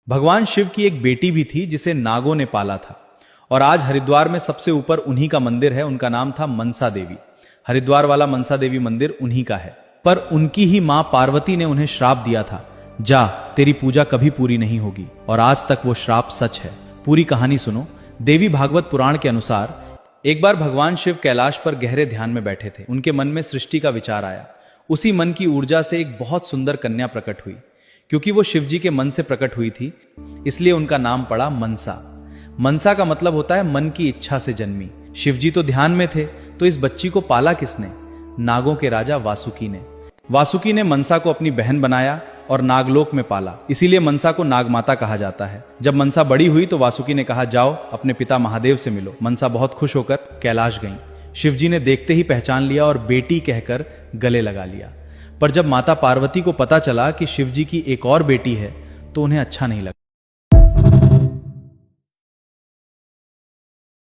भगवान शिव की एक बेटी भी थी जिसे नागों ने पाला था और आज हरिद्वार में सबसे ऊपर उन्हीं का मंदिर है। उनका नाम था मनसा देवी। हरिद्वार वाला मनसा देवी मंदिर उन्हीं का है। पर उनकी ही मां पार्वती ने उन्हें श्राप दिया था, जा तेरी पूजा कभी पूरी नहीं होगी। और आज तक वो श्राप सच है। पूरी कहानी सुनो। देवी भागवत पुराण के अनुसार एक बार भगवान शिव कैलाश पर गहरे ध्यान में बैठे थे। उनके मन में सृष्टि का विचार आया। उसी मन की ऊर्जा से एक बहुत सुंदर कन्या प्रकट हुई। क्योंकि वो शिव जी के मन से प्रकट हुई थी, इसलिए उनका नाम पड़ा मनसा। मनसा का मतलब होता है मन की इच्छा से जन्मी। शिव जी तो ध्यान में थे, तो इस बच्ची को पाला किसने? नागों के राजा वासुकी ने। वासुकी ने मनसा को अपनी बहन बनाया और नागलोक में पाला। इसीलिए मनसा को नागमाता कहा जाता है। जब मनसा बड़ी हुई तो वासुकी ने कहा, जाओ अपने पिता महादेव से मिलो। मनसा बहुत खुश होकर कैलाश गईं। शिवजी ने देखते ही पहचान लिया और बेटी कहकर गले लगा लिया। पर जब माता पार्वती को पता चला कि शिवजी की एक और बेटी है तो उन्हें अच्छा नहीं लगा।